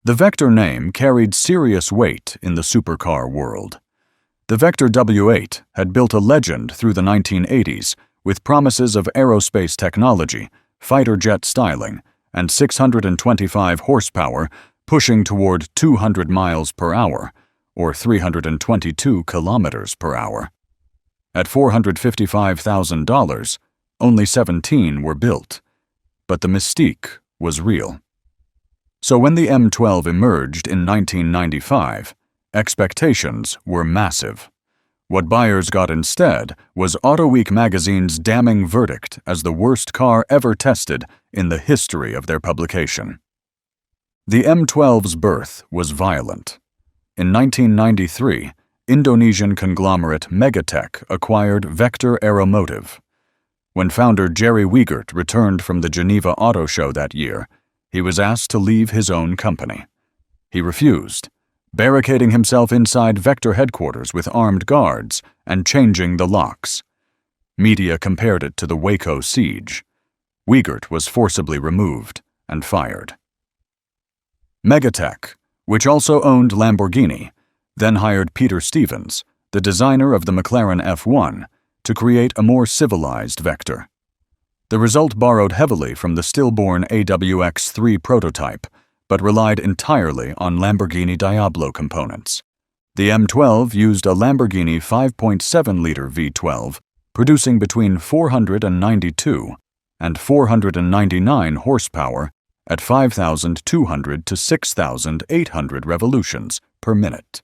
The Vector name carried serious weight in the supercar world. The Vector W8 had built a legend through the 1980s with promises of aerospace technology, fighter jet styling, and 625 horsepower pushing toward 200 miles per hour, or 322 kilometers per hour. At $455,000, only 17 were built, but the mystique was real. So when the M12 emerged in 1995, expectations were massive. What buyers got instead was AutoWeek magazine's damning verdict as the worst car ever tested in the history of their publication. The M12's birth was violent. In 1993, Indonesian conglomerate Megatech acquired Vector Aeromotive. When founder Jerry Wiegert returned from the Geneva Auto Show that year, he was asked to leave his own company. He refused, barricading himself inside Vector headquarters with armed guards and changing the locks. Media compared it to the Waco siege. Wiegert was forcibly removed and fired. Megatech, which also owned Lamborghini, then hired Peter Stevens, the designer of the McLaren F1, to create a more civilized Vector. The result borrowed heavily from the stillborn AWX3 prototype, but relied entirely on Lamborghini Diablo components. The M12 used a Lamborghini 5.7-liter V12, producing between 492 and 499 horsepower at 5,200 to 6,800 revolutions per minute.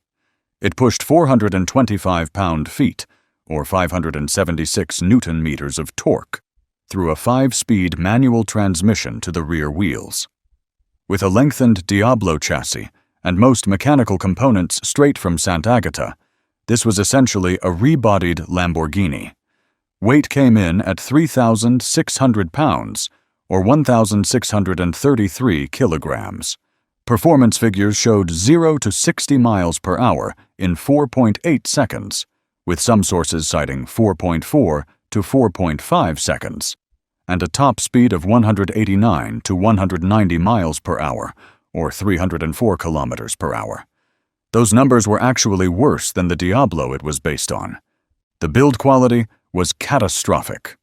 It pushed 425 pound-feet, or 576 newton-meters of torque, through a 5-speed manual transmission to the rear wheels. With a lengthened Diablo chassis and most mechanical components straight from Sant'Agata, this was essentially a rebodied Lamborghini. Weight came in at 3,600 pounds, or 1,633 kilograms. Performance figures showed 0 to 60 miles per hour in 4.8 seconds, with some sources citing 4.4 to 4.5 seconds, and a top speed of 189 to 190 miles per hour, or 304 kilometers per hour. Those numbers were actually worse than the Diablo it was based on. The build quality was catastrophic.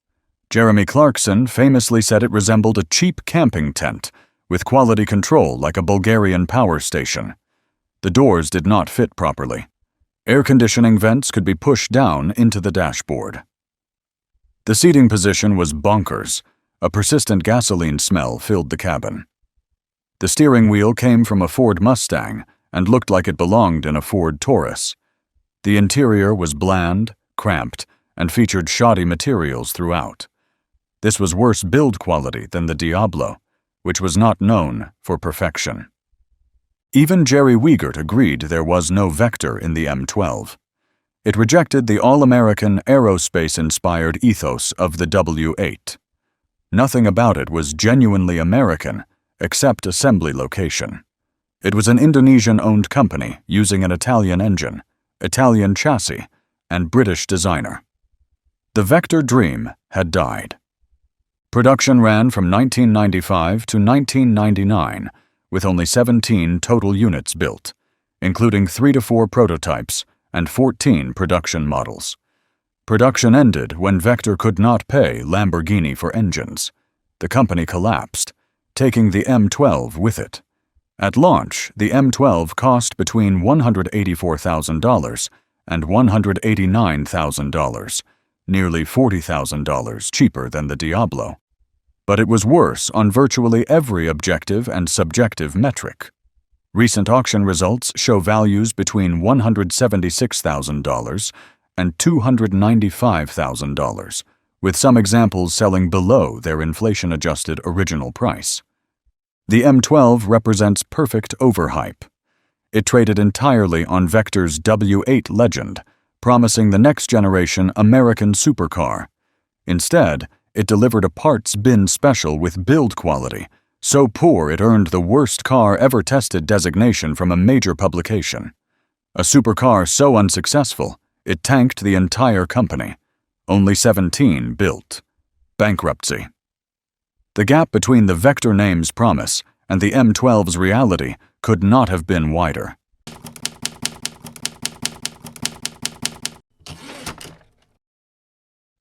Jeremy Clarkson famously said it resembled a cheap camping tent, with quality control like a Bulgarian power station. The doors did not fit properly. Air conditioning vents could be pushed down into the dashboard. The seating position was bonkers. A persistent gasoline smell filled the cabin. The steering wheel came from a Ford Mustang and looked like it belonged in a Ford Taurus. The interior was bland, cramped, and featured shoddy materials throughout. This was worse build quality than the Diablo, which was not known for perfection. Even Jerry Wiegert agreed there was no Vector in the M12. It rejected the all-American, aerospace-inspired ethos of the W8. Nothing about it was genuinely American, except assembly location. It was an Indonesian-owned company using an Italian engine, Italian chassis, and British designer. The Vector dream had died. Production ran from 1995 to 1999, with only 17 total units built, including 3 to 4 prototypes and 14 production models. Production ended when Vector could not pay Lamborghini for engines. The company collapsed, taking the M12 with it. At launch, the M12 cost between $184,000 and $189,000, nearly $40,000 cheaper than the Diablo. But it was worse on virtually every objective and subjective metric. Recent auction results show values between $176,000 and $295,000, with some examples selling below their inflation-adjusted original price. The M12 represents perfect overhype. It traded entirely on Vector's W8 legend, promising the next-generation American supercar. Instead, it delivered a parts bin special with build quality, so poor it earned the worst car ever tested designation from a major publication. A supercar so unsuccessful, it tanked the entire company. Only 17 built. Bankruptcy. The gap between the Vector name's promise and the M12's reality could not have been wider.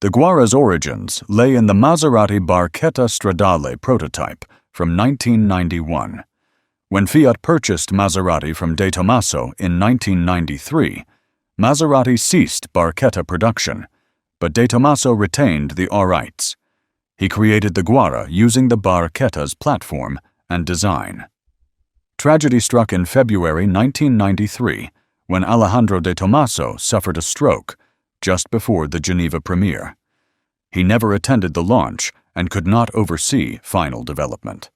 The Guara's origins lay in the Maserati Barchetta Stradale prototype from 1991. When Fiat purchased Maserati from De Tomaso in 1993, Maserati ceased Barchetta production, but De Tomaso retained the Overhyped. He created the Guara using the Barchetta's platform and design. Tragedy struck in February 1993 when Alejandro De Tomaso suffered a stroke just before the Geneva premiere. He never attended the launch and could not oversee final development.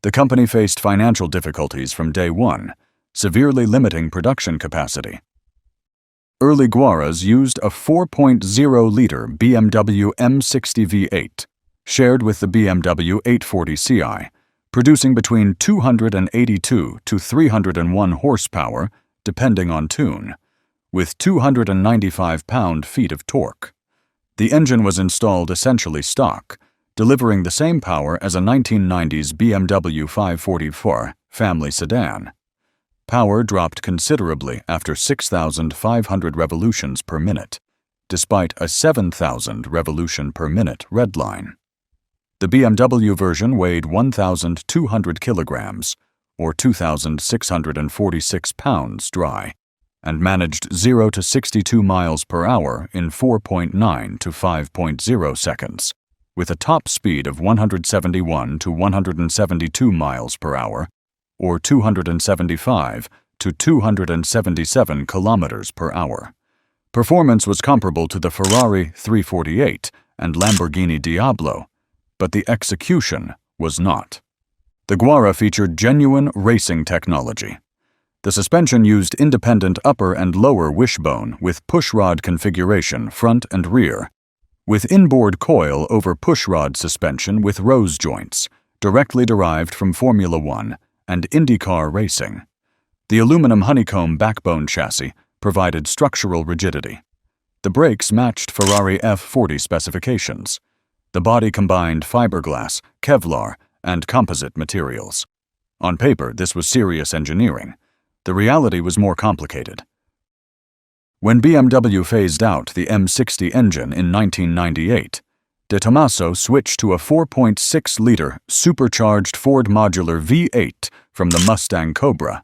The company faced financial difficulties from day one, severely limiting production capacity. Early Guaras used a 4.0-liter BMW M60 V8, shared with the BMW 840 Ci, producing between 282 to 301 horsepower, depending on tune, with 295 pound-feet of torque. The engine was installed essentially stock, delivering the same power as a 1990s BMW 544 family sedan. Power dropped considerably after 6,500 revolutions per minute, despite a 7,000 revolution per minute redline. The BMW version weighed 1,200 kilograms, or 2,646 pounds dry, and managed 0 to 62 miles per hour in 4.9 to 5.0 seconds, with a top speed of 171 to 172 miles per hour, or 275 to 277 kilometers per hour. Performance was comparable to the Ferrari 348 and Lamborghini Diablo, but the execution was not. The Guara featured genuine racing technology. The suspension used independent upper and lower wishbone with pushrod configuration front and rear, with inboard coil over pushrod suspension with rose joints, directly derived from Formula One and IndyCar racing. The aluminum honeycomb backbone chassis provided structural rigidity. The brakes matched Ferrari F40 specifications. The body combined fiberglass, Kevlar, and composite materials. On paper, this was serious engineering. The reality was more complicated. When BMW phased out the M60 engine in 1998, De Tomaso switched to a 4.6-liter supercharged Ford modular V8 from the Mustang Cobra.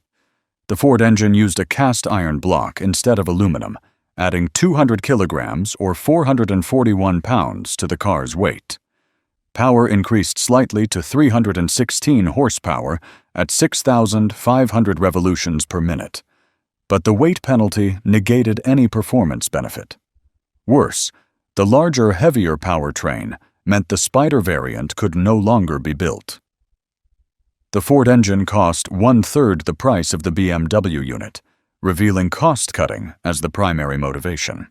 The Ford engine used a cast iron block instead of aluminum, adding 200 kilograms or 441 pounds to the car's weight. Power increased slightly to 316 horsepower at 6,500 revolutions per minute, but the weight penalty negated any performance benefit. Worse, the larger, heavier powertrain meant the Spider variant could no longer be built. The Ford engine cost one-third the price of the BMW unit, revealing cost-cutting as the primary motivation.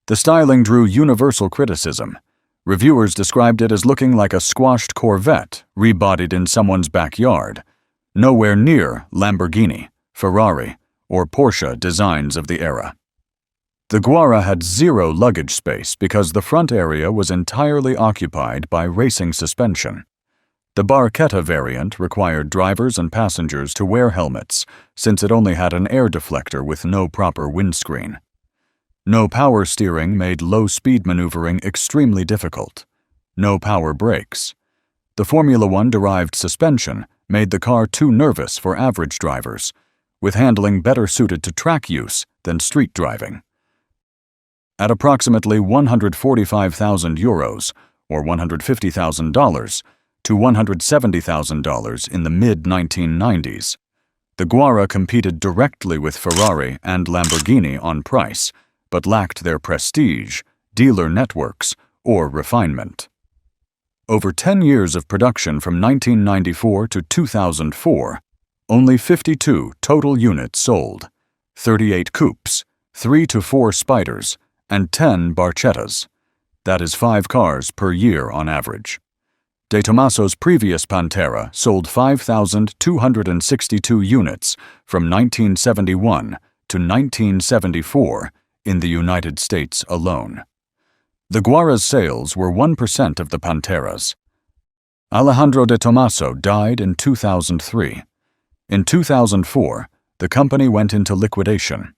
The styling drew universal criticism. Reviewers described it as looking like a squashed Corvette rebodied in someone's backyard, nowhere near Lamborghini, Ferrari, or Porsche designs of the era. The Guara had zero luggage space because the front area was entirely occupied by racing suspension. The Barchetta variant required drivers and passengers to wear helmets since it only had an air deflector with no proper windscreen. No power steering made low-speed maneuvering extremely difficult. No power brakes. The Formula One-derived suspension made the car too nervous for average drivers, with handling better suited to track use than street driving. At approximately €145,000, or $150,000, to $170,000 in the mid-1990s, the Guara competed directly with Ferrari and Lamborghini on price, but lacked their prestige, dealer networks, or refinement. Over 10 years of production from 1994 to 2004, only 52 total units sold, 38 coupes, 3 to 4 Spiders, and 10 Barchettas. That is 5 cars per year on average. De Tomaso's previous Pantera sold 5,262 units from 1971 to 1974 in the United States alone. The Guara's sales were 1% of the Pantera's. Alejandro de Tomaso died in 2003. In 2004, the company went into liquidation.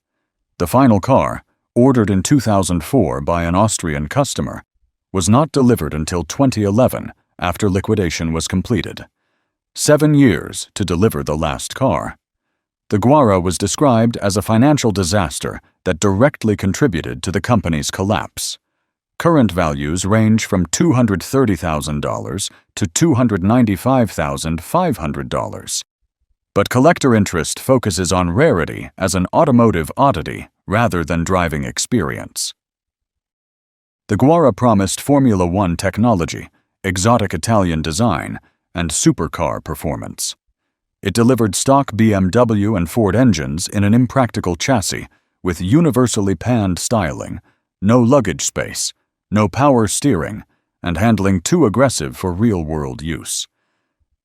The final car, ordered in 2004 by an Austrian customer, was not delivered until 2011 after liquidation was completed. 7 years to deliver the last car. The Guara was described as a financial disaster that directly contributed to the company's collapse. Current values range from $230,000 to $295,500. But collector interest focuses on rarity as an automotive oddity rather than driving experience. The Guara promised Formula One technology, exotic Italian design, and supercar performance. It delivered stock BMW and Ford engines in an impractical chassis with universally panned styling, no luggage space, no power steering, and handling too aggressive for real-world use.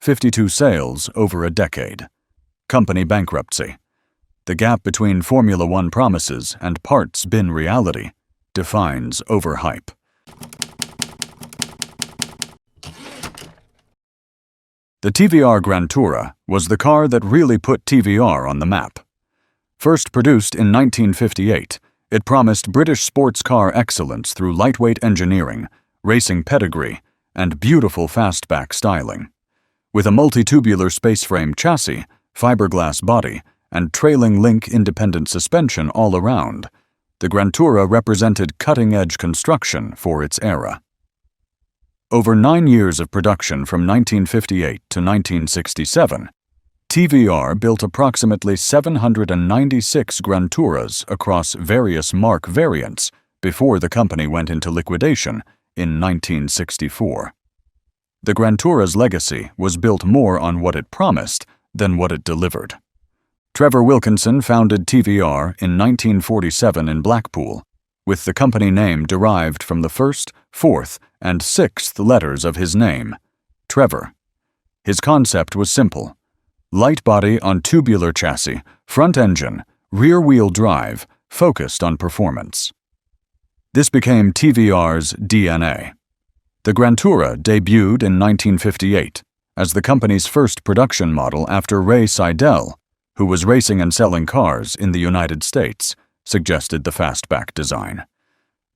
52 sales over a decade. Company bankruptcy. The gap between Formula One promises and parts bin reality defines overhype. The TVR Grantura was the car that really put TVR on the map. First produced in 1958, it promised British sports car excellence through lightweight engineering, racing pedigree, and beautiful fastback styling. With a multi-tubular space-frame chassis, fiberglass body, and trailing link independent suspension all around, the Grantura represented cutting-edge construction for its era. Over 9 years of production from 1958 to 1967, TVR built approximately 796 Granturas across various marque variants before the company went into liquidation in 1964. The Grantura's legacy was built more on what it promised than what it delivered. Trevor Wilkinson founded TVR in 1947 in Blackpool, with the company name derived from the first, fourth, and sixth letters of his name, Trevor. His concept was simple: light body on tubular chassis, front engine, rear-wheel drive, focused on performance. This became TVR's DNA. The Grantura debuted in 1958 as the company's first production model after Ray Seidel, who was racing and selling cars in the United States, suggested the fastback design.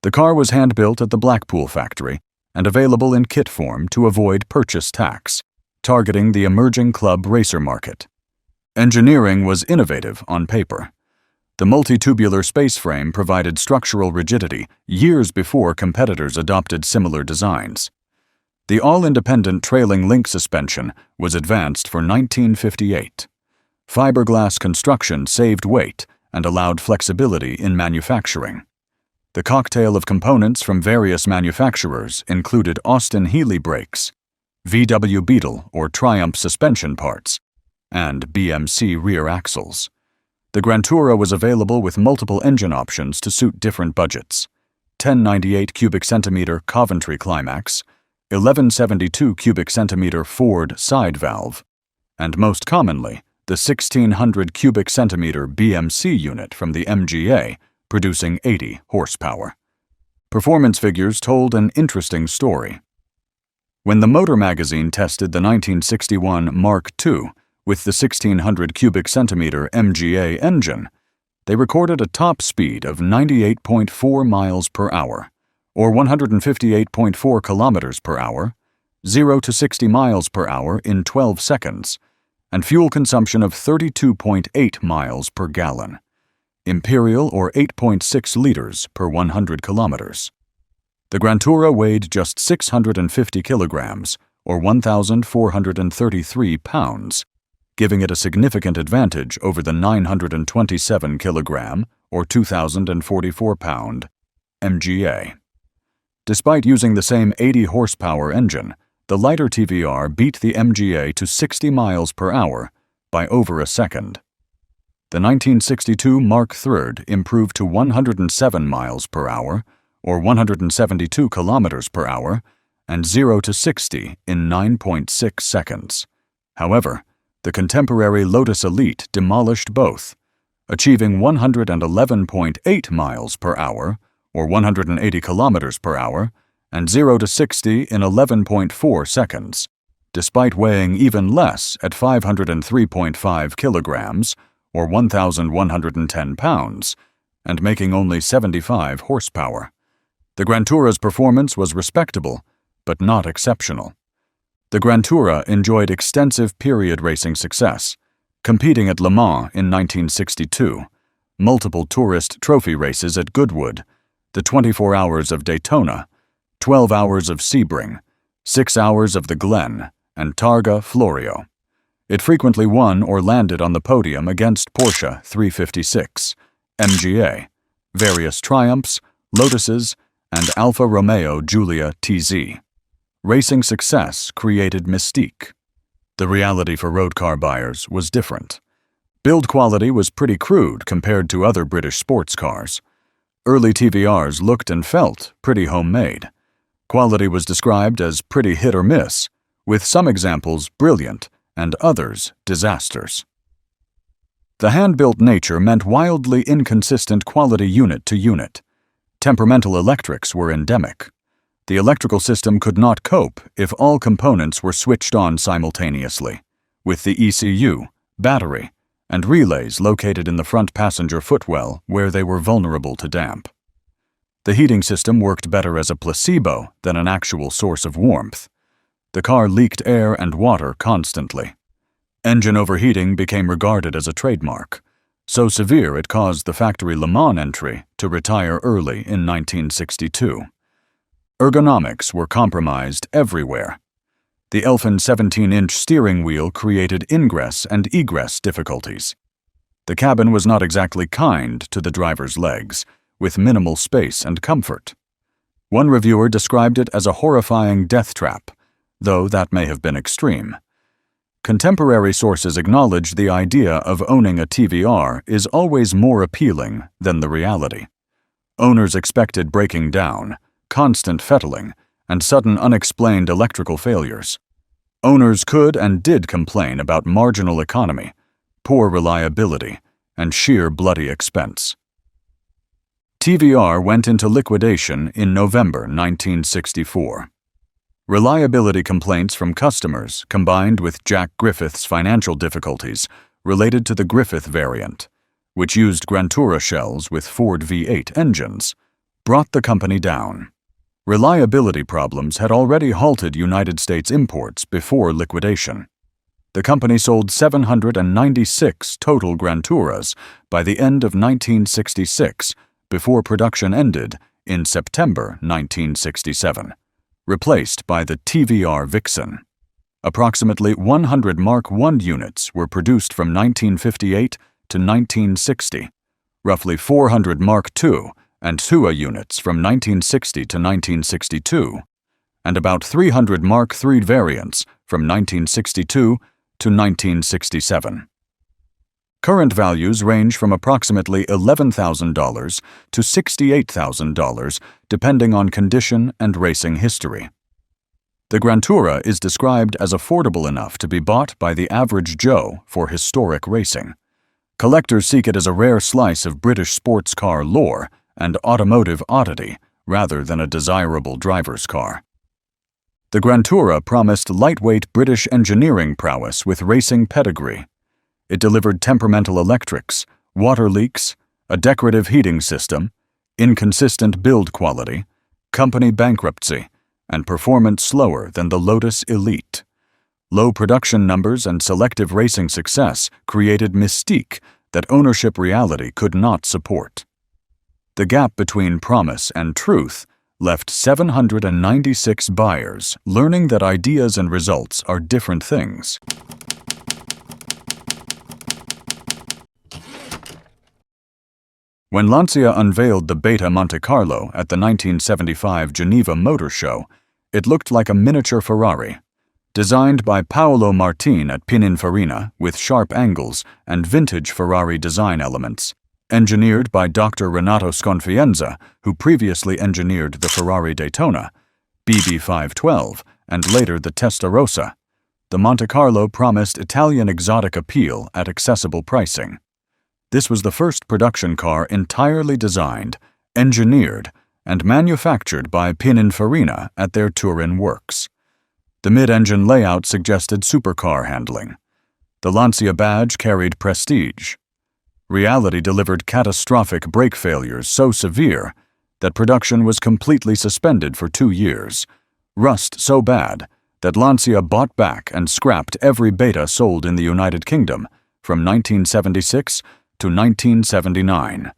The car was hand-built at the Blackpool factory and available in kit form to avoid purchase tax, targeting the emerging club racer market. Engineering was innovative on paper. The multi-tubular space frame provided structural rigidity years before competitors adopted similar designs. The all-independent trailing link suspension was advanced for 1958. Fiberglass construction saved weight and allowed flexibility in manufacturing. The cocktail of components from various manufacturers included Austin Healey brakes, VW Beetle or Triumph suspension parts, and BMC rear axles. The Grantura was available with multiple engine options to suit different budgets: 1098 cubic centimeter Coventry Climax, 1172 cubic centimeter Ford side valve, and most commonly, the 1600 cubic centimeter BMC unit from the MGA, producing 80 horsepower. Performance figures told an interesting story. When the Motor magazine tested the 1961 Mark II with the 1600 cubic centimeter MGA engine, they recorded a top speed of 98.4 miles per hour, or 158.4 kilometers per hour, 0 to 60 miles per hour in 12 seconds, and fuel consumption of 32.8 miles per gallon, imperial or 8.6 liters per 100 kilometers. The Grantura weighed just 650 kilograms, or 1,433 pounds, giving it a significant advantage over the 927 kilogram, or 2,044 pound, MGA. Despite using the same 80 horsepower engine, the lighter TVR beat the MGA to 60 miles per hour by over a second. The 1962 Mark III improved to 107 miles per hour, or 172 kilometers per hour, and 0 to 60 in 9.6 seconds. However, the contemporary Lotus Elite demolished both, achieving 111.8 miles per hour, or 180 kilometers per hour, and 0 to 60 in 11.4 seconds, despite weighing even less at 503.5 kilograms, or 1,110 pounds, and making only 75 horsepower. The Grantura's performance was respectable, but not exceptional. The Grantura enjoyed extensive period racing success, competing at Le Mans in 1962, multiple tourist trophy races at Goodwood, the 24 Hours of Daytona, 12 Hours of Sebring, 6 Hours of the Glen, and Targa Florio. It frequently won or landed on the podium against Porsche 356, MGA, various Triumphs, Lotuses, and Alfa Romeo Giulia TZ. Racing success created mystique. The reality for road car buyers was different. Build quality was pretty crude compared to other British sports cars. Early TVRs looked and felt pretty homemade. Quality was described as pretty hit or miss, with some examples brilliant and others disasters. The hand-built nature meant wildly inconsistent quality unit to unit. Temperamental electrics were endemic. The electrical system could not cope if all components were switched on simultaneously, with the ECU, battery, and relays located in the front passenger footwell where they were vulnerable to damp. The heating system worked better as a placebo than an actual source of warmth. The car leaked air and water constantly. Engine overheating became regarded as a trademark, so severe it caused the factory Le Mans entry to retire early in 1962. Ergonomics were compromised everywhere. The Elfin 17-inch steering wheel created ingress and egress difficulties. The cabin was not exactly kind to the driver's legs, with minimal space and comfort. One reviewer described it as a horrifying death trap, though that may have been extreme. Contemporary sources acknowledge the idea of owning a TVR is always more appealing than the reality. Owners expected breaking down, constant fettling, and sudden unexplained electrical failures. Owners could and did complain about marginal economy, poor reliability, and sheer bloody expense. TVR went into liquidation in November 1964. Reliability complaints from customers combined with Jack Griffith's financial difficulties related to the Griffith variant, which used Grantura shells with Ford V8 engines, brought the company down. Reliability problems had already halted United States imports before liquidation. The company sold 796 total Granturas by the end of 1966, before production ended in September 1967, replaced by the TVR Vixen. Approximately 100 Mark I units were produced from 1958 to 1960, roughly 400 Mark II and TUA units from 1960 to 1962, and about 300 Mark III variants from 1962 to 1967. Current values range from approximately $11,000 to $68,000, depending on condition and racing history. The Grantura is described as affordable enough to be bought by the average Joe for historic racing. Collectors seek it as a rare slice of British sports car lore and automotive oddity rather than a desirable driver's car. The Grantura promised lightweight British engineering prowess with racing pedigree. It delivered temperamental electrics, water leaks, a decorative heating system, inconsistent build quality, company bankruptcy, and performance slower than the Lotus Elite. Low production numbers and selective racing success created mystique that ownership reality could not support. The gap between promise and truth left 796 buyers learning that ideas and results are different things. When Lancia unveiled the Beta Monte Carlo at the 1975 Geneva Motor Show, it looked like a miniature Ferrari. Designed by Paolo Martin at Pininfarina with sharp angles and vintage Ferrari design elements, engineered by Dr. Renato Sconfienza, who previously engineered the Ferrari Daytona, BB512, and later the Testarossa, the Monte Carlo promised Italian exotic appeal at accessible pricing. This was the first production car entirely designed, engineered, and manufactured by Pininfarina at their Turin works. The mid-engine layout suggested supercar handling. The Lancia badge carried prestige. Reality delivered catastrophic brake failures so severe that production was completely suspended for 2 years, rust so bad that Lancia bought back and scrapped every Beta sold in the United Kingdom from 1976 to 1979,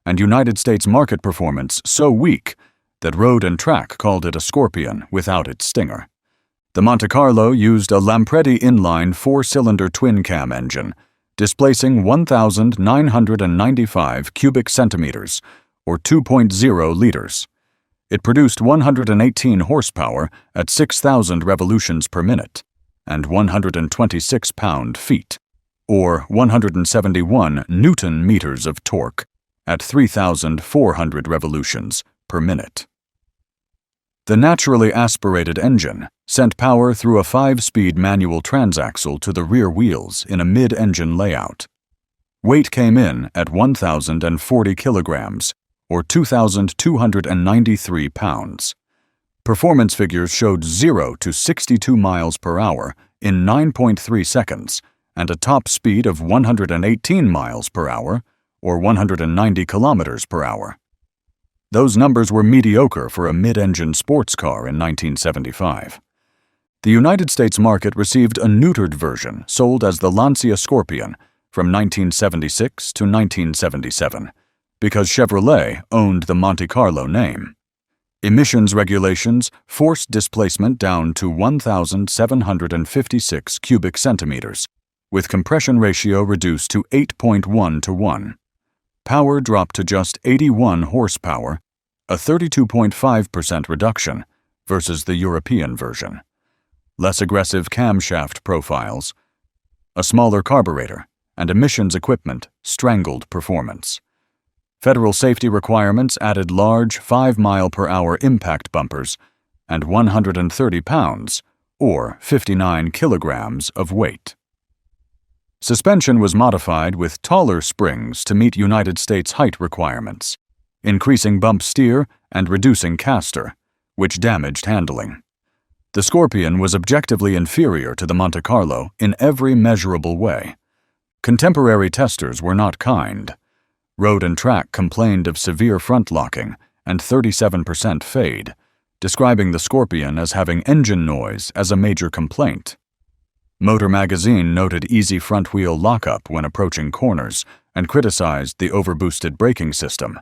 and United States market performance so weak that Road and Track called it a scorpion without its stinger. The Monte Carlo used a Lamborghini inline 4-cylinder twin-cam engine, displacing 1,995 cubic centimeters, or 2.0 liters. It produced 118 horsepower at 6,000 revolutions per minute and 126 pound-feet, or 171 newton-meters of torque at 3,400 revolutions per minute. The naturally aspirated engine sent power through a 5-speed manual transaxle to the rear wheels in a mid-engine layout. Weight came in at 1,040 kilograms, or 2,293 pounds. Performance figures showed 0 to 62 miles per hour in 9.3 seconds and a top speed of 118 miles per hour, or 190 kilometers per hour. Those numbers were mediocre for a mid-engine sports car in 1975. The United States market received a neutered version sold as the Lancia Scorpion from 1976 to 1977 because Chevrolet owned the Monte Carlo name. Emissions regulations forced displacement down to 1,756 cubic centimeters, with compression ratio reduced to 8.1 to 1. Power dropped to just 81 horsepower, a 32.5% reduction versus the European version. Less aggressive camshaft profiles, a smaller carburetor, and emissions equipment strangled performance. Federal safety requirements added large 5-mile-per-hour impact bumpers and 130 pounds, or 59 kilograms, of weight. Suspension was modified with taller springs to meet United States height requirements, increasing bump steer and reducing caster, which damaged handling. The Scorpion was objectively inferior to the Monte Carlo in every measurable way. Contemporary testers were not kind. Road and Track complained of severe front locking and 37% fade, describing the Scorpion as having engine noise as a major complaint. Motor Magazine noted easy front-wheel lockup when approaching corners and criticized the overboosted braking system.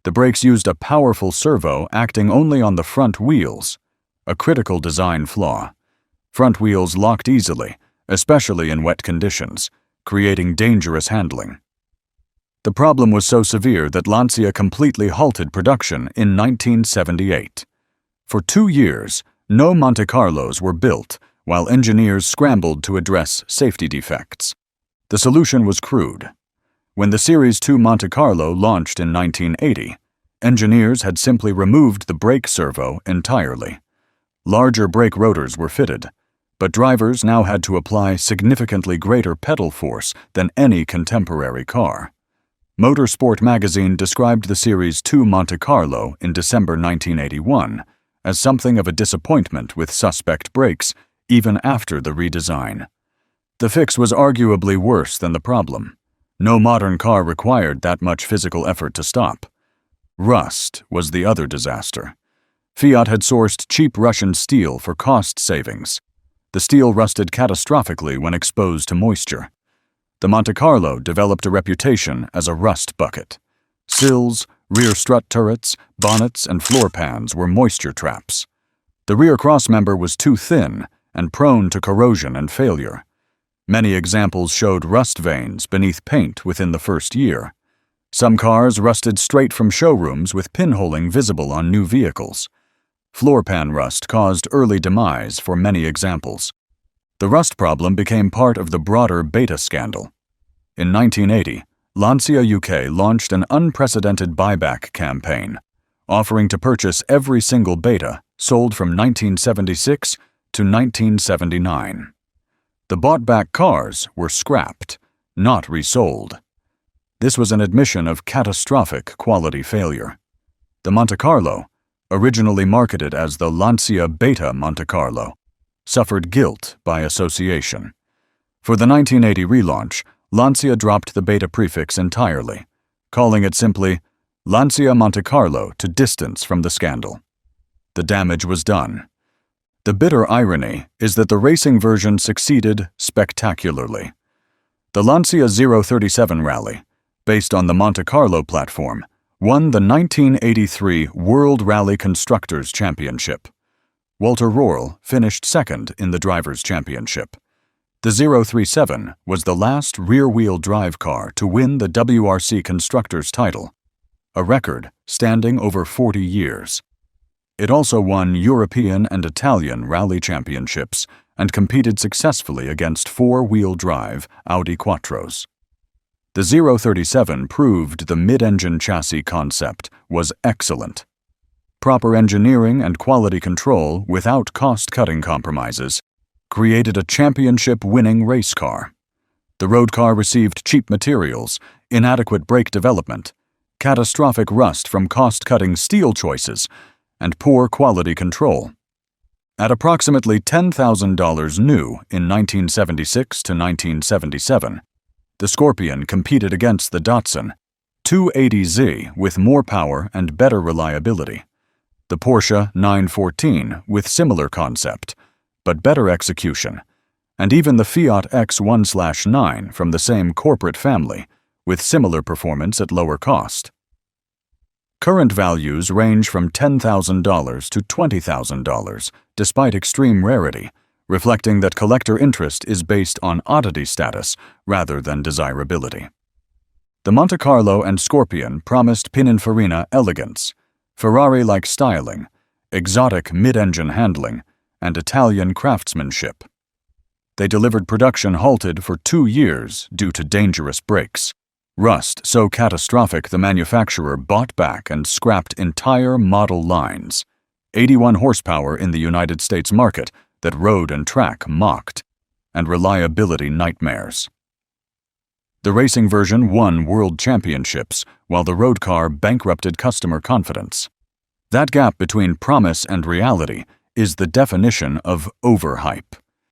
The brakes used a powerful servo acting only on the front wheels, a critical design flaw. Front wheels locked easily, especially in wet conditions, creating dangerous handling. The problem was so severe that Lancia completely halted production in 1978. For 2 years, no Monte Carlos were built, while engineers scrambled to address safety defects. The solution was crude. When the Series 2 Monte Carlo launched in 1980, engineers had simply removed the brake servo entirely. Larger brake rotors were fitted, but drivers now had to apply significantly greater pedal force than any contemporary car. Motorsport magazine described the Series 2 Monte Carlo in December 1981 as something of a disappointment with suspect brakes even after the redesign. The fix was arguably worse than the problem. No modern car required that much physical effort to stop. Rust was the other disaster. Fiat had sourced cheap Russian steel for cost savings. The steel rusted catastrophically when exposed to moisture. The Monte Carlo developed a reputation as a rust bucket. Sills, rear strut turrets, bonnets, and floor pans were moisture traps. The rear crossmember was too thin and prone to corrosion and failure. Many examples showed rust veins beneath paint within the first year. Some cars rusted straight from showrooms with pinholing visible on new vehicles. Floor pan rust caused early demise for many examples. The rust problem became part of the broader Beta scandal. In 1980, Lancia UK launched an unprecedented buyback campaign, offering to purchase every single Beta sold from 1976 to 1979. The bought-back cars were scrapped, not resold. This was an admission of catastrophic quality failure. The Monte Carlo, originally marketed as the Lancia Beta Monte Carlo, suffered guilt by association. For the 1980 relaunch, Lancia dropped the beta prefix entirely, calling it simply Lancia Monte Carlo to distance from the scandal. The damage was done. The bitter irony is that the racing version succeeded spectacularly. The Lancia 037 Rally, based on the Monte Carlo platform, won the 1983 World Rally Constructors' Championship. Walter Röhrl finished second in the Drivers' Championship. The 037 was the last rear-wheel drive car to win the WRC Constructors' title, a record standing over 40 years. It also won European and Italian rally championships and competed successfully against four-wheel drive Audi Quattros. The 037 proved the mid-engine chassis concept was excellent. Proper engineering and quality control without cost-cutting compromises created a championship-winning race car. The road car received cheap materials, inadequate brake development, catastrophic rust from cost-cutting steel choices, and poor quality control. At approximately $10,000 new in 1976 to 1977, the Scorpion competed against the Datsun 280Z with more power and better reliability, the Porsche 914 with similar concept, but better execution, and even the Fiat X1/9 from the same corporate family with similar performance at lower cost. Current values range from $10,000 to $20,000, despite extreme rarity, reflecting that collector interest is based on oddity status rather than desirability. The Monte Carlo and Scorpion promised Pininfarina elegance, Ferrari-like styling, exotic mid-engine handling, and Italian craftsmanship. They delivered production halted for 2 years due to dangerous brakes. Rust so catastrophic the manufacturer bought back and scrapped entire model lines, 81 horsepower in the United States market that road and track mocked, and reliability nightmares. The racing version won world championships, while the road car bankrupted customer confidence. That gap between promise and reality is the definition of overhype.